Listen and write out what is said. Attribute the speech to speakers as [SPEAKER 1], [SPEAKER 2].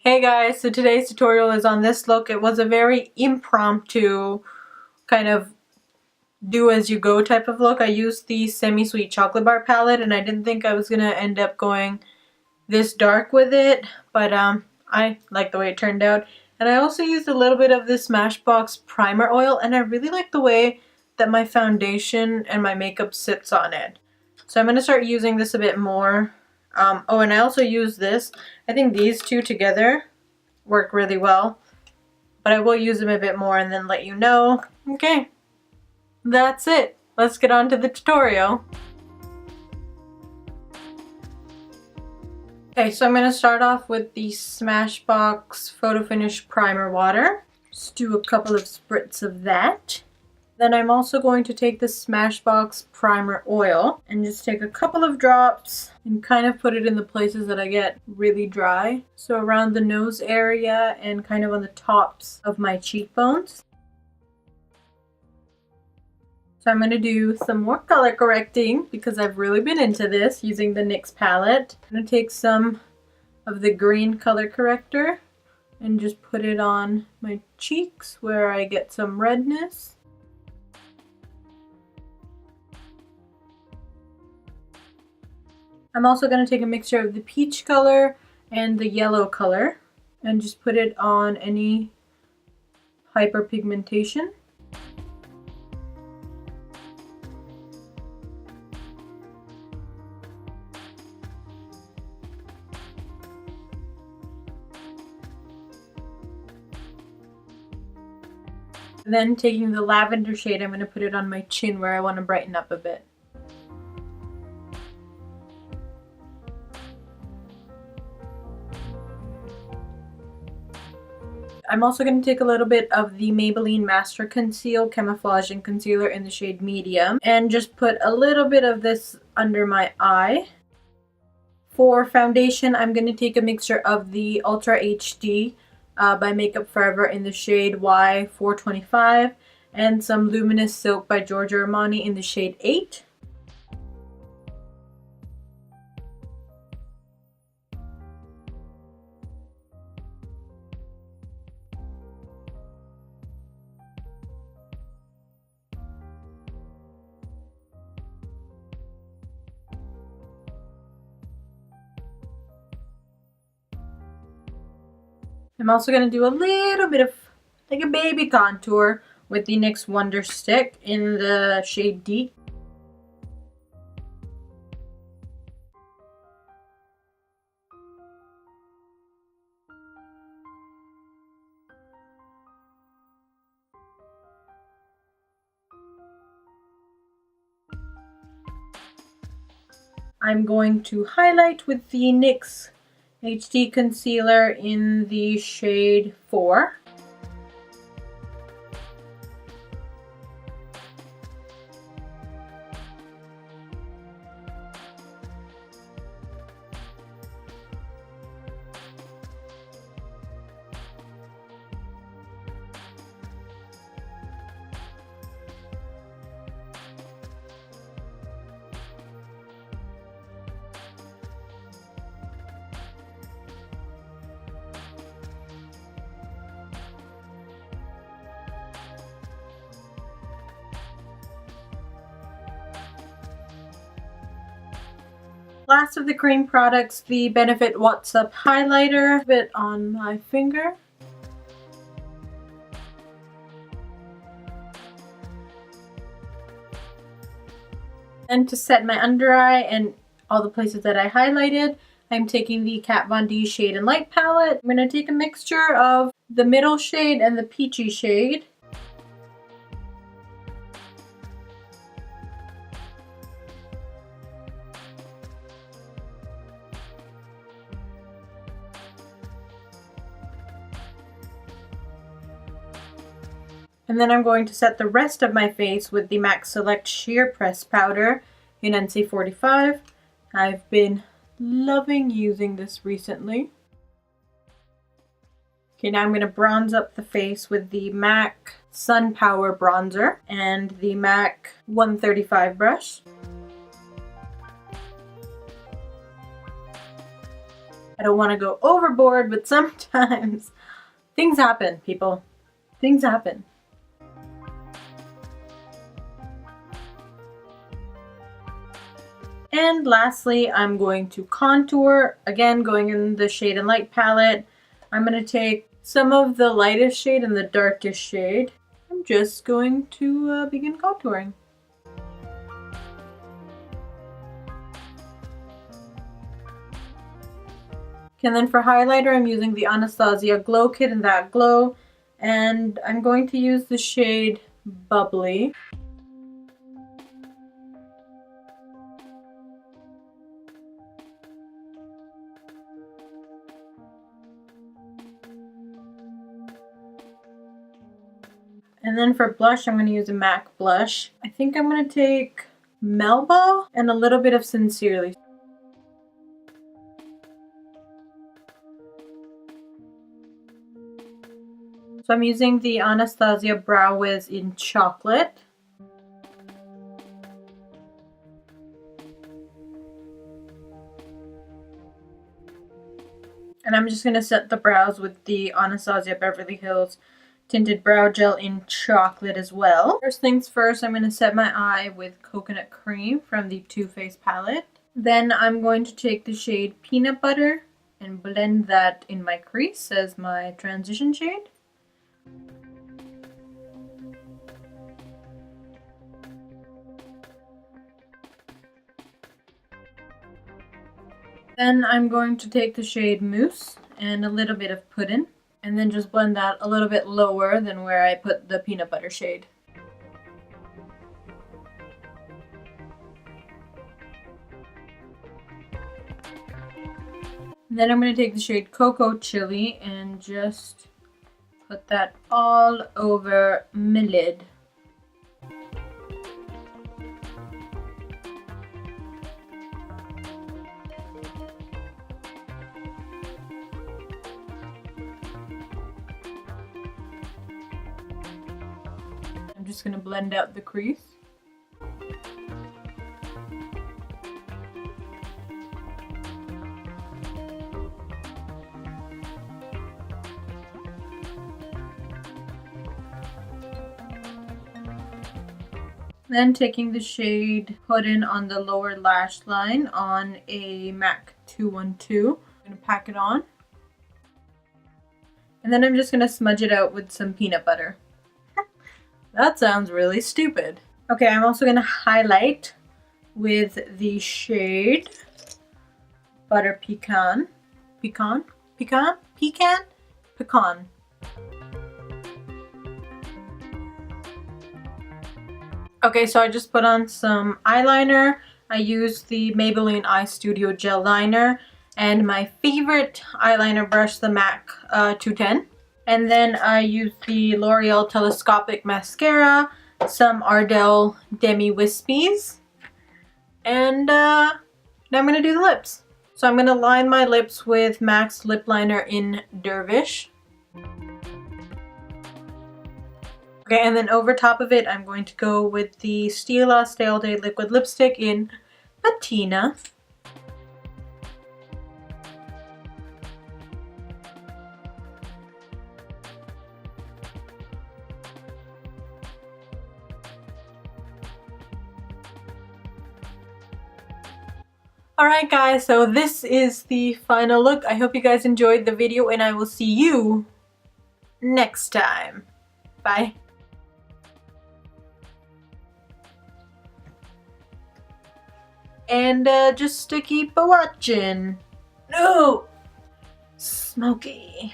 [SPEAKER 1] Hey guys, so today's tutorial is on this look. It was a very impromptu kind of do as you go type of look. I used the semi-sweet chocolate bar palette and I didn't think I was gonna end up going this dark with it, but I like the way it turned out. And I also used a little bit of this Smashbox primer oil and I really like the way that my foundation and my makeup sits on it. So I'm gonna start using this a bit more. Oh, and I also use this. I think these two together work really well, but I will use them a bit more and then let you know. Okay, that's it. Let's get on to the tutorial. Okay, so I'm going to start off with the Smashbox Photo Finish Primer Water. Just do a couple of spritz of that. Then I'm also going to take the Smashbox Primer Oil and just take a couple of drops and kind of put it in the places that I get really dry. So around the nose area and kind of on the tops of my cheekbones. So I'm going to do some more color correcting because I've really been into this using the NYX palette. I'm going to take some of the green color corrector and just put it on my cheeks where I get some redness. I'm also going to take a mixture of the peach color and the yellow color and just put it on any hyperpigmentation. Then taking the lavender shade, I'm going to put it on my chin where I want to brighten up a bit. I'm also going to take a little bit of the Maybelline Master Conceal Camouflaging Concealer in the shade Medium and just put a little bit of this under my eye. For foundation, I'm going to take a mixture of the Ultra HD by Makeup Forever in the shade Y425 and some Luminous Silk by Giorgio Armani in the shade 8. I'm also going to do a little bit of like a baby contour with the NYX Wonder Stick in the shade Deep. I'm going to highlight with the NYX HD Concealer in the shade 4. Last of the cream products, the Benefit What's Up highlighter, a bit on my finger. And to set my under eye and all the places that I highlighted, I'm taking the Kat Von D Shade and Light palette. I'm going to take a mixture of the middle shade and the peachy shade. And then I'm going to set the rest of my face with the MAC Select Sheer Press Powder in NC45. I've been loving using this recently. Okay, now I'm going to bronze up the face with the MAC Sun Power Bronzer and the MAC 135 brush. I don't want to go overboard, but sometimes things happen, people. Things happen. And lastly, I'm going to contour. Again, going in the Shade and Light palette. I'm going to take some of the lightest shade and the darkest shade. I'm just going to begin contouring. And then for highlighter, I'm using the Anastasia Glow Kit in That Glow. And I'm going to use the shade Bubbly. And then for blush, I'm going to use a MAC blush. I think I'm going to take Melba and a little bit of Sincerely. So I'm using the Anastasia Brow Wiz in Chocolate. And I'm just going to set the brows with the Anastasia Beverly Hills Tinted Brow Gel in Chocolate as well. First things first, I'm going to set my eye with Coconut Cream from the Too Faced palette. Then I'm going to take the shade Peanut Butter and blend that in my crease as my transition shade. Then I'm going to take the shade Mousse and a little bit of Puddin, and then just blend that a little bit lower than where I put the peanut butter shade. And then I'm going to take the shade Cocoa Chilli and just put that all over my lid. I'm just going to blend out the crease. Then taking the shade Puddin on the lower lash line on a MAC 212. I'm going to pack it on. And then I'm just going to smudge it out with some peanut butter. That sounds really stupid. Okay, I'm also going to highlight with the shade Butter Pecan. Pecan? Pecan? Pecan? Pecan. Okay, so I just put on some eyeliner. I used the Maybelline Eye Studio Gel Liner and my favorite eyeliner brush, the MAC 210. And then I used the L'Oreal Telescopic Mascara, some Arielle Demi Wispies, and now I'm going to do the lips. So I'm going to line my lips with MAC's Lip Liner in Dervish. Okay, and then over top of it, I'm going to go with the Stila Stay All Day Liquid Lipstick in Patina. Alright guys, so this is the final look. I hope you guys enjoyed the video and I will see you next time. Bye. And just to keep watching. No! Smokey.